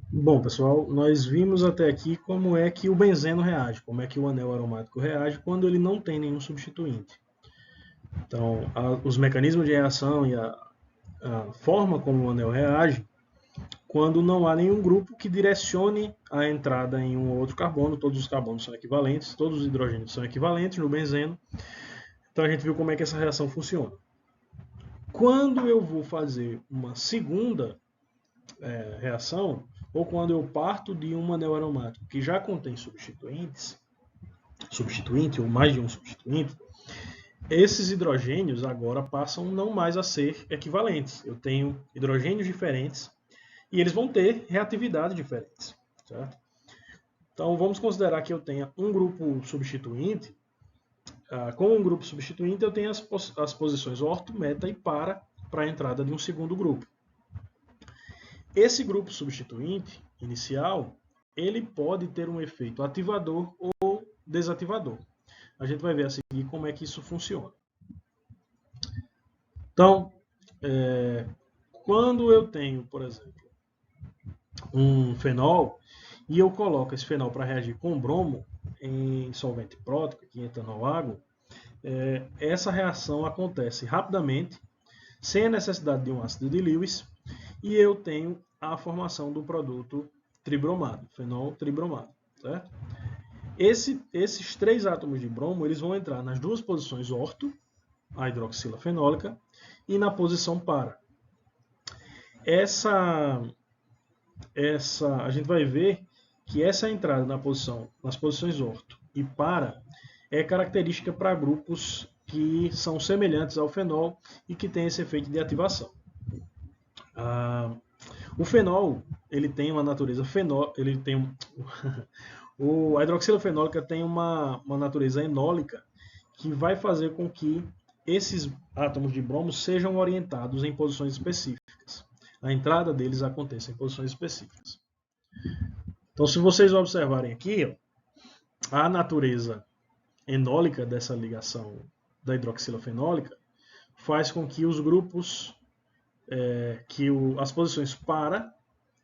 Bom, pessoal, nós vimos até aqui como é que o benzeno reage, como é que o anel aromático reage quando ele não tem nenhum substituinte. Então, os mecanismos de reação e a forma como o anel reage quando não há nenhum grupo que direcione a entrada em um ou outro carbono, todos os carbonos são equivalentes, todos os hidrogênios são equivalentes no benzeno. Então a gente viu como é que essa reação funciona. Quando eu vou fazer uma segunda reação, ou quando eu parto de um anel aromático que já contém substituinte ou mais de um substituinte, esses hidrogênios agora passam não mais a ser equivalentes. Eu tenho hidrogênios diferentes e eles vão ter reatividades diferentes, certo? Então vamos considerar que eu tenha um grupo substituinte. Com um grupo substituinte eu tenho as posições orto, meta e para a entrada de um segundo grupo. Esse grupo substituinte inicial, ele pode ter um efeito ativador ou desativador. A gente vai ver a seguir como é que isso funciona. Então, quando eu tenho, por exemplo, um fenol e eu coloco esse fenol para reagir com bromo em solvente prótico, que entra no água, essa reação acontece rapidamente, sem a necessidade de um ácido de Lewis, e eu tenho a formação do produto tribromado, fenol tribromado, certo? Esses três átomos de bromo eles vão entrar nas duas posições orto, a hidroxila fenólica, e na posição para. A gente vai ver que essa entrada nas posições orto e para é característica para grupos que são semelhantes ao fenol e que têm esse efeito de ativação. O fenol ele tem uma natureza ele tem a hidroxila fenólica tem uma natureza enólica que vai fazer com que esses átomos de bromo sejam orientados em posições específicas. A entrada deles acontece em posições específicas. Então, se vocês observarem aqui, a natureza enólica dessa ligação da hidroxila fenólica faz com que os grupos, as posições para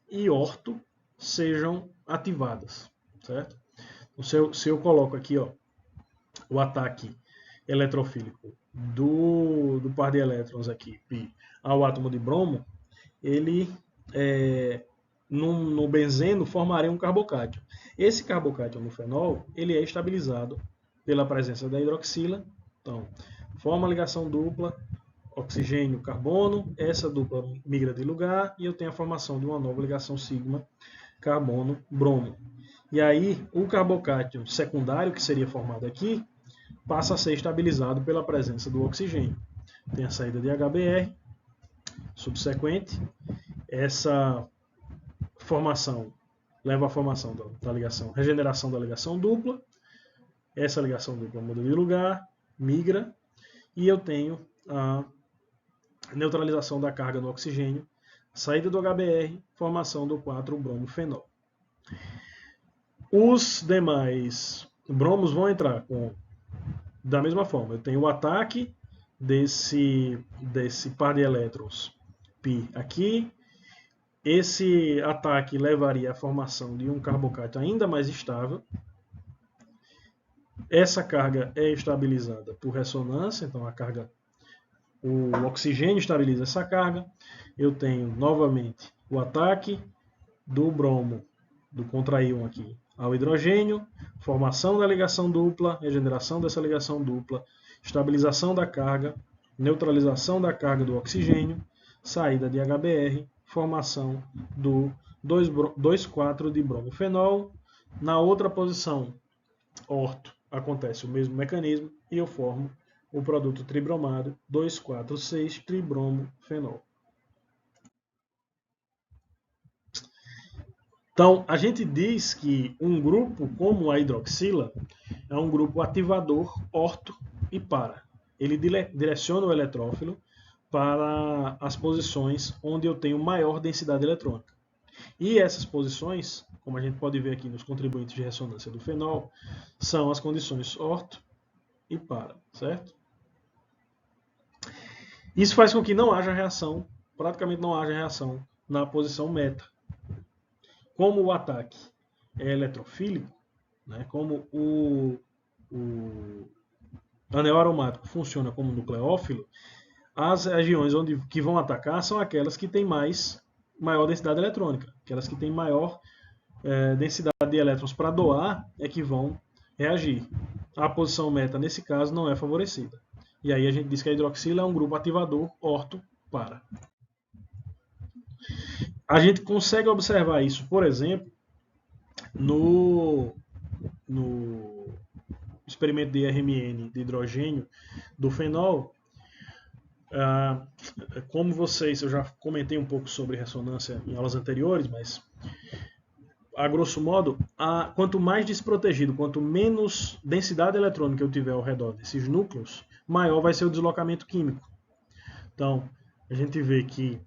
e orto sejam ativadas, certo? Então, se eu coloco aqui o ataque eletrofílico do par de elétrons aqui, π, ao átomo de bromo, ele no benzeno formaria um carbocátio. Esse carbocátio no fenol ele é estabilizado pela presença da hidroxila. Então, forma a ligação dupla, oxigênio, carbono, essa dupla migra de lugar e eu tenho a formação de uma nova ligação sigma, carbono, bromo. E aí, o carbocátio secundário, que seria formado aqui, passa a ser estabilizado pela presença do oxigênio. Tem a saída de HBr, subsequente, essa formação leva à formação da ligação, regeneração da ligação dupla, essa ligação dupla muda de lugar, migra, e eu tenho a neutralização da carga no oxigênio, saída do HBr, formação do 4-bromofenol. Os demais bromos vão entrar da mesma forma. Eu tenho o ataque desse par de elétrons π aqui. Esse ataque levaria à formação de um carbocátio ainda mais estável. Essa carga é estabilizada por ressonância, então o oxigênio estabiliza essa carga. Eu tenho novamente o ataque do bromo, do contraíon aqui, ao hidrogênio, formação da ligação dupla, regeneração dessa ligação dupla, estabilização da carga, neutralização da carga do oxigênio, saída de HBr, formação do 2,4 de bromofenol. Na outra posição, orto, acontece o mesmo mecanismo e eu formo o produto tribromado 2,4,6 tribromofenol. Então, a gente diz que um grupo como a hidroxila é um grupo ativador, orto e para. Ele direciona o eletrófilo para as posições onde eu tenho maior densidade eletrônica. E essas posições, como a gente pode ver aqui nos contribuintes de ressonância do fenol, são as condições orto e para, certo? Isso faz com que não haja reação, praticamente não haja reação na posição meta. como o ataque é eletrofílico, né, como o anel aromático funciona como nucleófilo, as regiões que vão atacar são aquelas que têm maior densidade eletrônica. Aquelas que têm maior densidade de elétrons para doar é que vão reagir. A posição meta, nesse caso, não é favorecida. E aí a gente diz que a hidroxila é um grupo ativador orto-para. A gente consegue observar isso, por exemplo, no experimento de RMN de hidrogênio do fenol. Como eu já comentei um pouco sobre ressonância em aulas anteriores, mas a grosso modo, quanto mais desprotegido, quanto menos densidade eletrônica eu tiver ao redor desses núcleos, maior vai ser o deslocamento químico. Então, a gente vê que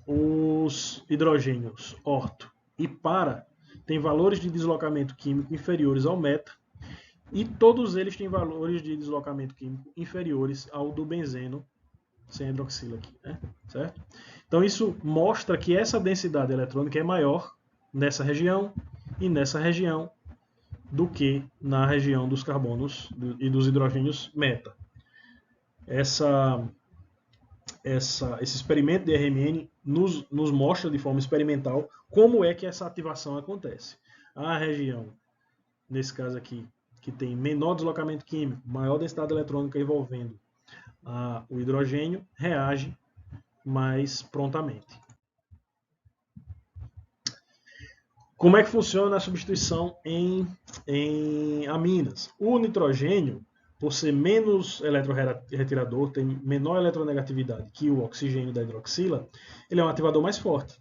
os hidrogênios orto e para têm valores de deslocamento químico inferiores ao meta, e todos eles têm valores de deslocamento químico inferiores ao do benzeno sem hidroxila aqui, né? Certo? Então isso mostra que essa densidade eletrônica é maior nessa região e nessa região do que na região dos carbonos e dos hidrogênios meta. Esse experimento de RMN nos mostra de forma experimental como é que essa ativação acontece. A região, nesse caso aqui, que tem menor deslocamento químico, maior densidade eletrônica envolvendo o hidrogênio, reage mais prontamente. Como é que funciona a substituição em aminas? O nitrogênio, por ser menos eletroretirador, tem menor eletronegatividade que o oxigênio da hidroxila, ele é um ativador mais forte.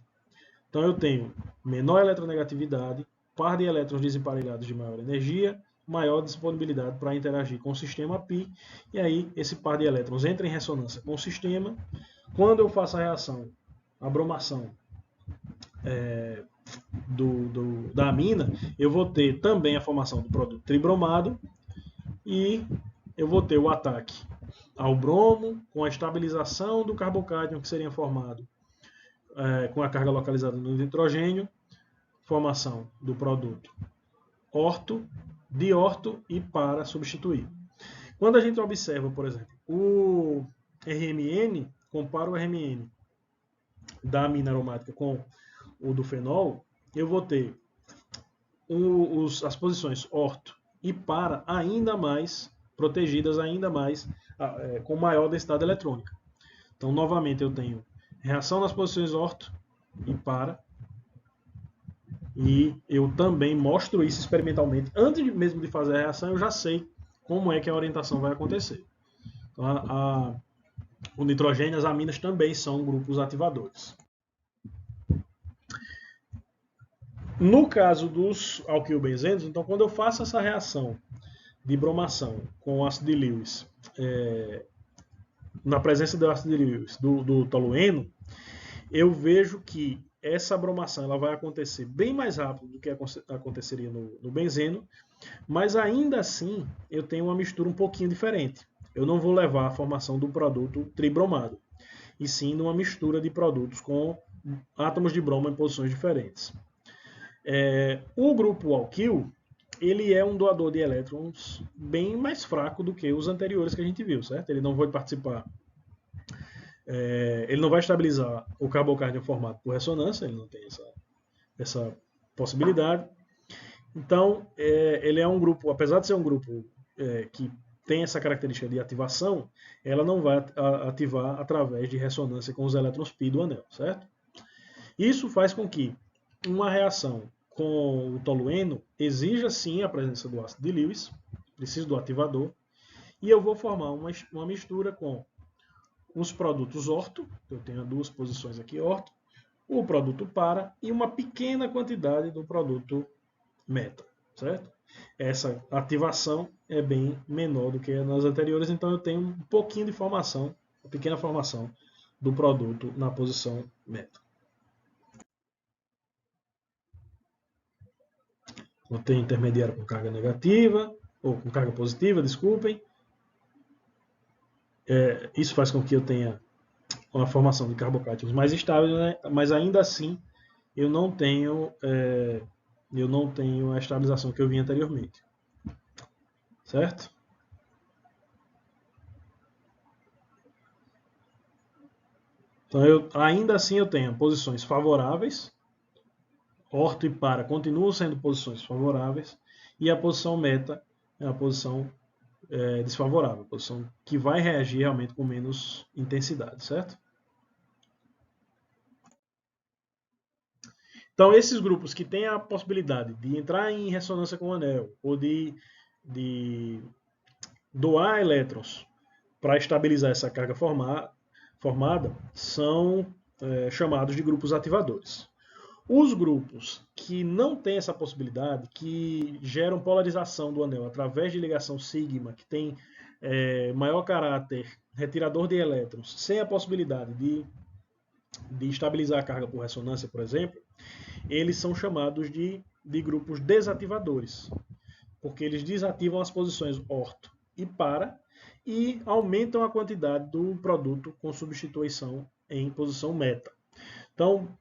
Então eu tenho menor eletronegatividade, par de elétrons desemparelhados de maior energia, maior disponibilidade para interagir com o sistema π, e aí esse par de elétrons entra em ressonância com o sistema. Quando eu faço a reação, a bromação da amina, eu vou ter também a formação do produto tribromado e eu vou ter o ataque ao bromo com a estabilização do carbocádmio que seria formado com a carga localizada no nitrogênio, formação do produto orto, diorto e para substituir. Quando a gente observa, por exemplo, o RMN, compara o RMN da amina aromática com o do fenol, eu vou ter as posições orto e para ainda mais protegidas, ainda mais com maior densidade eletrônica. Então, novamente, eu tenho reação nas posições orto e para, e eu também mostro isso experimentalmente. Antes mesmo de fazer a reação, eu já sei como é que a orientação vai acontecer. Então, o nitrogênio e as aminas também são grupos ativadores. No caso dos alquilbenzenos, então quando eu faço essa reação de bromação com ácido de Lewis, na presença do ácido de Lewis, do tolueno, eu vejo que essa bromação ela vai acontecer bem mais rápido do que aconteceria no benzeno, mas ainda assim eu tenho uma mistura um pouquinho diferente. Eu não vou levar a formação do produto tribromado, e sim numa mistura de produtos com átomos de bromo em posições diferentes. O grupo alquil, ele é um doador de elétrons bem mais fraco do que os anteriores que a gente viu, certo? Ele não vai participar, ele não vai estabilizar o carbocárdio formado por ressonância, ele não tem essa possibilidade. Então, ele é um grupo, apesar de ser um grupo que tem essa característica de ativação, ela não vai ativar através de ressonância com os elétrons π do anel, certo? Isso faz com que uma reação com o tolueno exija sim a presença do ácido de Lewis, preciso do ativador, e eu vou formar uma mistura com os produtos orto, eu tenho duas posições aqui orto, o produto para e uma pequena quantidade do produto meta, certo? Essa ativação é bem menor do que nas anteriores, então eu tenho um pouquinho de formação, uma pequena formação do produto na posição meta. Eu tenho intermediário com carga negativa, ou com carga positiva, desculpem. Isso faz com que eu tenha uma formação de carbocátions mais estável, né? Mas ainda assim eu não tenho a estabilização que eu vi anteriormente. Certo? Então, ainda assim eu tenho posições favoráveis, orto e para continuam sendo posições favoráveis, e a posição meta é a posição desfavorável, a posição que vai reagir realmente com menos intensidade, certo? Então, esses grupos que têm a possibilidade de entrar em ressonância com o anel ou de doar elétrons para estabilizar essa carga formada são chamados de grupos ativadores. Os grupos que não têm essa possibilidade, que geram polarização do anel através de ligação sigma, que tem maior caráter retirador de elétrons, sem a possibilidade de estabilizar a carga por ressonância, por exemplo, eles são chamados de grupos desativadores, porque eles desativam as posições orto e para e aumentam a quantidade do produto com substituição em posição meta. Então,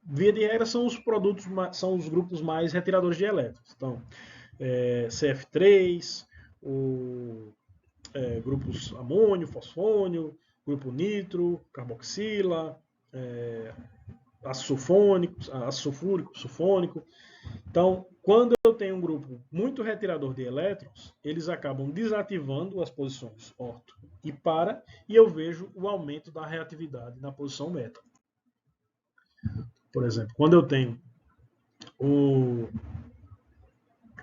via de regra, são os grupos mais retiradores de elétrons. Então, CF3, grupos amônio, fosfônio, grupo nitro, carboxila, ácido sulfúrico, sulfônico. Então, quando eu tenho um grupo muito retirador de elétrons, eles acabam desativando as posições orto e para, e eu vejo o aumento da reatividade na posição meta. Por exemplo, quando eu tenho o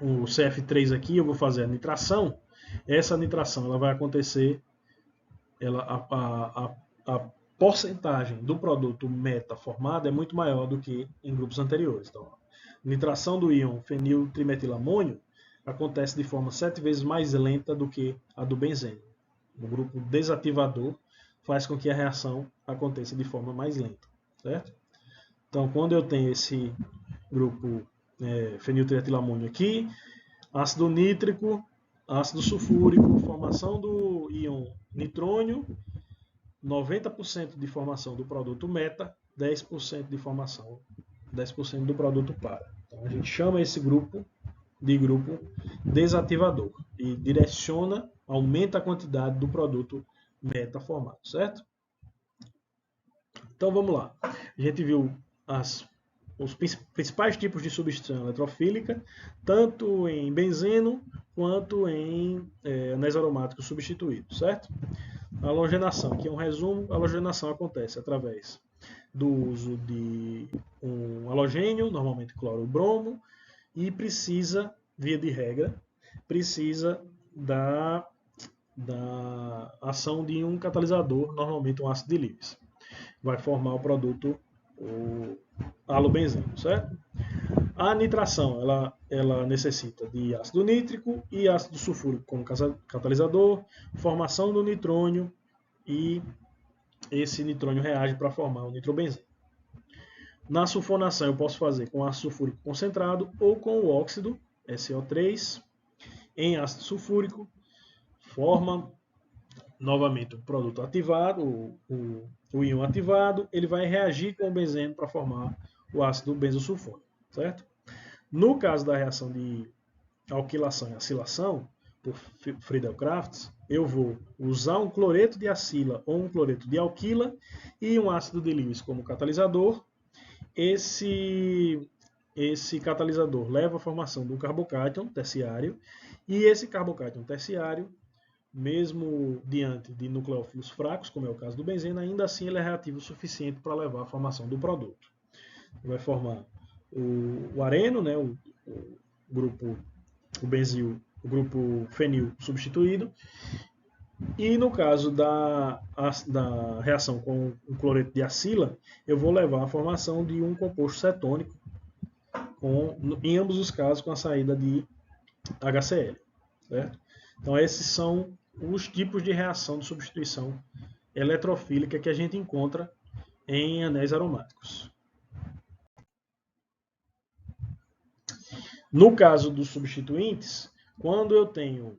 CF3 aqui, eu vou fazer a nitração. Essa nitração ela vai acontecer, a porcentagem do produto meta formado é muito maior do que em grupos anteriores. Então, a nitração do íon feniltrimetilamônio acontece de forma 7 vezes mais lenta do que a do benzeno. O grupo desativador faz com que a reação aconteça de forma mais lenta, certo? Então, quando eu tenho esse grupo feniltretilamônio aqui, ácido nítrico, ácido sulfúrico, formação do íon nitrônio, 90% de formação do produto meta, 10% de formação, 10% do produto para. Então, a gente chama esse grupo de grupo desativador e direciona, aumenta a quantidade do produto meta formado, certo? Então vamos lá. A gente viu os principais tipos de substituição eletrofílica, tanto em benzeno quanto em anéis aromáticos substituídos, certo? A halogenação, que é um resumo, a halogenação acontece através do uso de um halogênio, normalmente cloro-bromo, e precisa, via de regra, precisa da ação de um catalisador, normalmente um ácido de Lewis. Vai formar o produto, o halobenzeno, certo? A nitração, ela necessita de ácido nítrico e ácido sulfúrico como catalisador, formação do nitrônio, e esse nitrônio reage para formar o nitrobenzeno. Na sulfonação eu posso fazer com ácido sulfúrico concentrado ou com o óxido, SO3, em ácido sulfúrico, forma novamente o produto ativado, o íon ativado, ele vai reagir com o benzeno para formar o ácido benzosulfônico, certo? No caso da reação de alquilação e acilação, por Friedel-Crafts, eu vou usar um cloreto de acila ou um cloreto de alquila e um ácido de Lewis como catalisador. Esse catalisador leva à formação de um carbocátion terciário, e esse carbocátion terciário, mesmo diante de nucleófilos fracos, como é o caso do benzeno, ainda assim ele é reativo o suficiente para levar à formação do produto. Vai formar o areno, né, o grupo, o benzil, o grupo fenil substituído, e no caso da reação com o cloreto de acila, eu vou levar à formação de um composto cetônico, em ambos os casos com a saída de HCl, certo? Então esses são os tipos de reação de substituição eletrofílica que a gente encontra em anéis aromáticos. No caso dos substituintes, quando eu tenho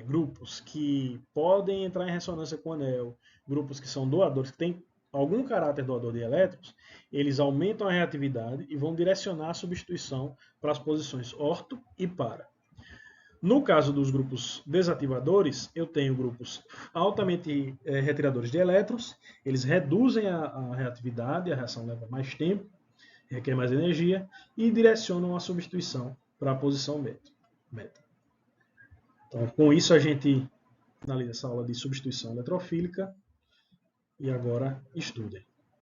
grupos que podem entrar em ressonância com o anel, grupos que são doadores, que têm algum caráter doador de elétrons, eles aumentam a reatividade e vão direcionar a substituição para as posições orto e para. No caso dos grupos desativadores, eu tenho grupos altamente retiradores de elétrons, eles reduzem a reatividade, a reação leva mais tempo, requer mais energia e direcionam a substituição para a posição beta. Então, com isso a gente finaliza essa aula de substituição eletrofílica e agora estudem.